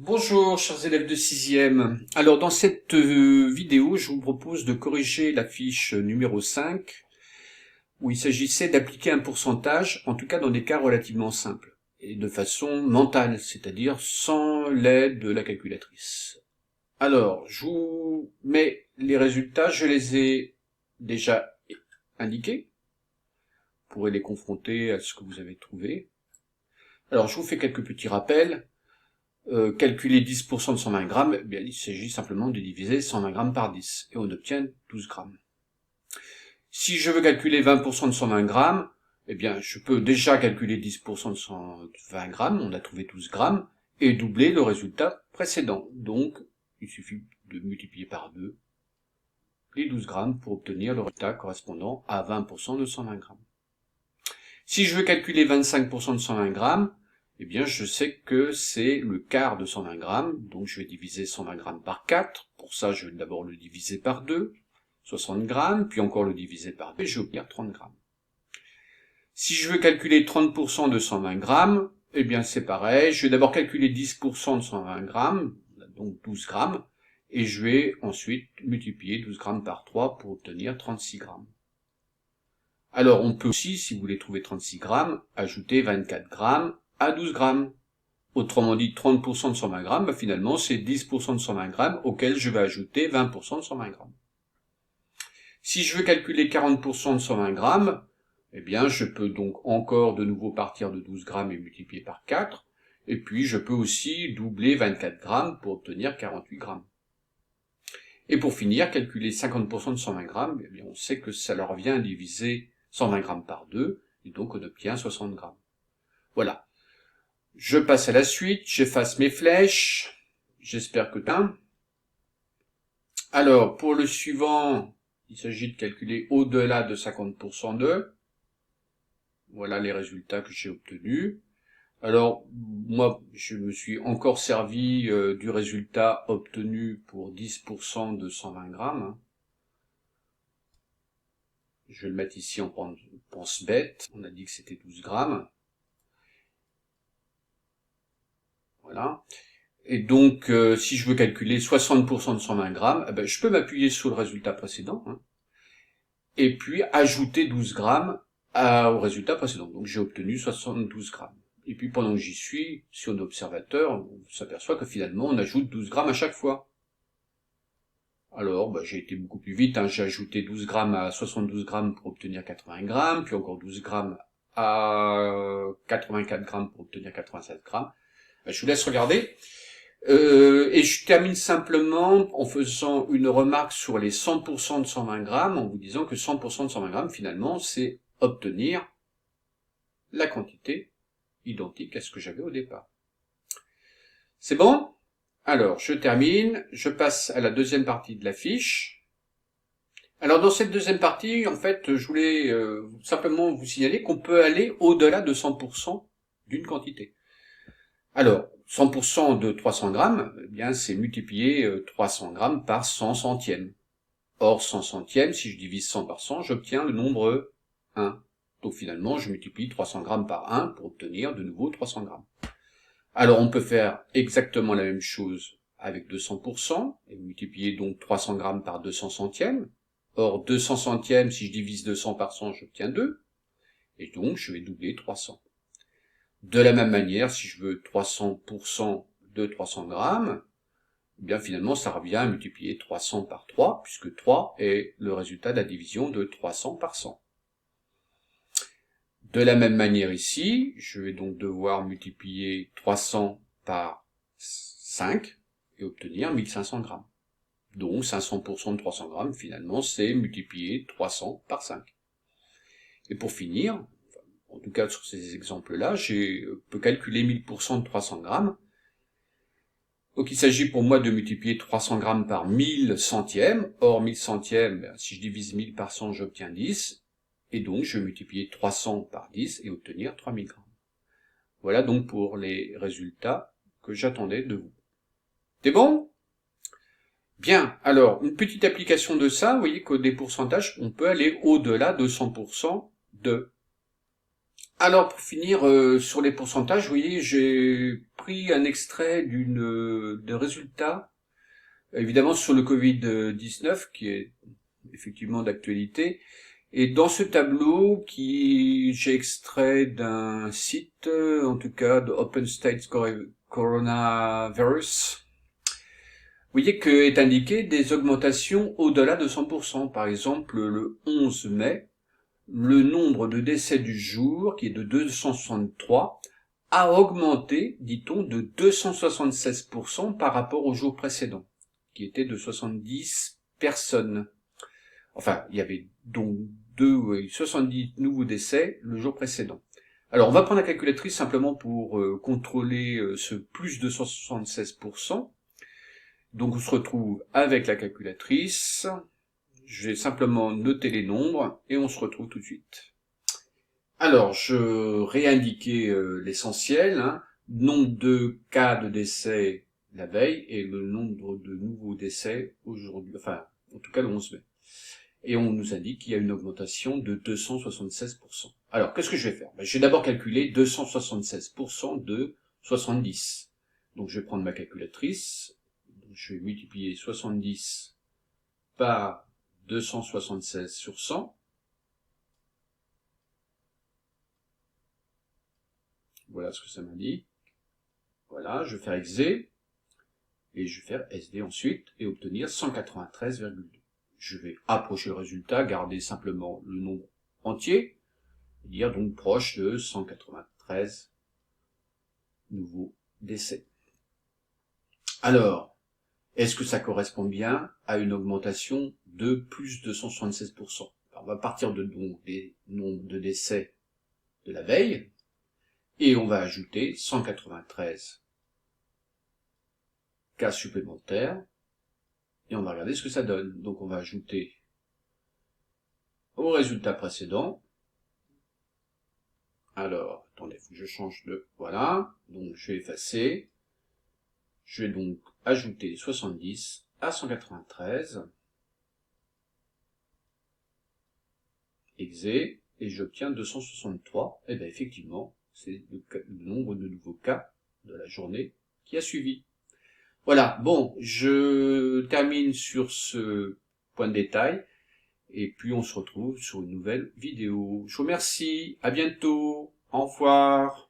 Bonjour chers élèves de 6e. Alors dans cette vidéo, je vous propose de corriger la fiche numéro 5 où il s'agissait d'appliquer un pourcentage, en tout cas dans des cas relativement simples, et de façon mentale, c'est-à-dire sans l'aide de la calculatrice. Alors, je vous mets les résultats, je les ai déjà indiqués. Vous pourrez les confronter à ce que vous avez trouvé. Alors, je vous fais quelques petits rappels. Calculer 10% de 120 grammes, eh bien, il s'agit simplement de diviser 120 grammes par 10, et on obtient 12 grammes. Si je veux calculer 20% de 120 grammes, eh bien, je peux déjà calculer 10% de 120 grammes, on a trouvé 12 grammes, et doubler le résultat précédent. Donc, il suffit de multiplier par 2 les 12 grammes pour obtenir le résultat correspondant à 20% de 120 grammes. Si je veux calculer 25% de 120 grammes, eh bien, je sais que c'est le quart de 120 grammes, donc je vais diviser 120 grammes par 4. Pour ça, je vais d'abord le diviser par 2, 60 grammes, puis encore le diviser par 2, et je vais obtenir 30 grammes. Si je veux calculer 30% de 120 grammes, eh bien, c'est pareil. Je vais d'abord calculer 10% de 120 grammes, donc 12 grammes, et je vais ensuite multiplier 12 grammes par 3 pour obtenir 36 grammes. Alors, on peut aussi, si vous voulez trouver 36 grammes, ajouter 24 grammes à 12 grammes. Autrement dit, 30% de 120 grammes, bah finalement, c'est 10% de 120 grammes auquel je vais ajouter 20% de 120 grammes. Si je veux calculer 40% de 120 grammes, eh bien, je peux donc encore de nouveau partir de 12 grammes et multiplier par 4. Et puis, je peux aussi doubler 24 grammes pour obtenir 48 grammes. Et pour finir, calculer 50% de 120 grammes, eh bien, on sait que ça leur revient à diviser 120 grammes par 2, et donc on obtient 60 grammes. Voilà. Je passe à la suite, j'efface mes flèches, j'espère que bien. Alors, pour le suivant, il s'agit de calculer au-delà de 50% de. Voilà les résultats que j'ai obtenus. Alors, moi, je me suis encore servi du résultat obtenu pour 10% de 120 grammes. Je vais le mettre ici en pense bête. On a dit que c'était 12 grammes. Voilà. Et donc, si je veux calculer 60% de 120 grammes, eh ben, je peux m'appuyer sur le résultat précédent, et puis ajouter 12 grammes au résultat précédent. Donc j'ai obtenu 72 grammes. Et puis pendant que j'y suis, si on est observateur, on s'aperçoit que finalement on ajoute 12 grammes à chaque fois. Alors, j'ai été beaucoup plus vite, j'ai ajouté 12 grammes à 72 grammes pour obtenir 80 grammes, puis encore 12 grammes à 84 grammes pour obtenir 87 grammes. Je vous laisse regarder. Et je termine simplement en faisant une remarque sur les 100% de 120 grammes, en vous disant que 100% de 120 grammes, finalement, c'est obtenir la quantité identique à ce que j'avais au départ. C'est bon ? Alors, je termine, je passe à la deuxième partie de la fiche. Alors, dans cette deuxième partie, en fait, je voulais simplement vous signaler qu'on peut aller au-delà de 100% d'une quantité. Alors, 100% de 300 grammes, eh bien, c'est multiplier 300 grammes par 100 centièmes. Or, 100 centièmes, si je divise 100 par 100, j'obtiens le nombre 1. Donc finalement, je multiplie 300 grammes par 1 pour obtenir de nouveau 300 grammes. Alors, on peut faire exactement la même chose avec 200%, et multiplier donc 300 grammes par 200 centièmes. Or, 200 centièmes, si je divise 200 par 100, j'obtiens 2. Et donc, je vais doubler 300. De la même manière, si je veux 300% de 300 grammes, eh bien finalement ça revient à multiplier 300 par 3, puisque 3 est le résultat de la division de 300 par 100. De la même manière ici, je vais donc devoir multiplier 300 par 5 et obtenir 1500 grammes. Donc 500% de 300 grammes, finalement, c'est multiplier 300 par 5. Et pour finir, en tout cas sur ces exemples-là, je peux calculer 1000% de 300 grammes. Donc il s'agit pour moi de multiplier 300 grammes par 1000 centièmes. Or 1000 centièmes, si je divise 1000 par 100, j'obtiens 10. Et donc je vais multiplier 300 par 10 et obtenir 3000 grammes. Voilà donc pour les résultats que j'attendais de vous. C'est bon ? Bien, alors une petite application de ça, vous voyez qu'au des pourcentages, on peut aller au-delà de 100% de. Alors pour finir sur les pourcentages, vous voyez, j'ai pris un extrait de résultats, évidemment sur le Covid-19, qui est effectivement d'actualité. Et dans ce tableau qui j'ai extrait d'un site, en tout cas de Open States Coronavirus, vous voyez que est indiqué des augmentations au-delà de 100%. Par exemple, le 11 mai, le nombre de décès du jour, qui est de 263, a augmenté, dit-on, de 276% par rapport au jour précédent, qui était de 70 personnes. Enfin, il y avait donc 70 nouveaux décès le jour précédent. Alors, on va prendre la calculatrice simplement pour contrôler ce plus de 176%. Donc, on se retrouve avec la calculatrice. Je vais simplement noter les nombres et on se retrouve tout de suite. Alors, je réindiquais l'essentiel, hein, nombre de cas de décès la veille et le nombre de nouveaux décès aujourd'hui, enfin, en tout cas le 11 mai. Et on nous indique qu'il y a une augmentation de 276%. Alors, qu'est-ce que je vais faire? Je vais d'abord calculer 276% de 70. Donc, je vais prendre ma calculatrice. Donc, je vais multiplier 70 par 276 sur 100. Voilà ce que ça m'indique. Voilà, je vais faire XZ. Et je vais faire SD ensuite et obtenir 193,2. Je vais approcher le résultat, garder simplement le nombre entier, et dire donc proche de 193 nouveaux décès. Alors, est-ce que ça correspond bien à une augmentation de plus de 176%? On va partir de donc des nombres de décès de la veille, et on va ajouter 193 cas supplémentaires, et on va regarder ce que ça donne. Donc on va ajouter au résultat précédent. Alors, attendez, il faut que je change de... Voilà, donc je vais effacer. Je vais donc ajouter 70 à 193. Exé, et j'obtiens 263. Et bien effectivement, c'est le nombre de nouveaux cas de la journée qui a suivi. Voilà, bon, je termine sur ce point de détail, et puis on se retrouve sur une nouvelle vidéo. Je vous remercie, à bientôt, au revoir.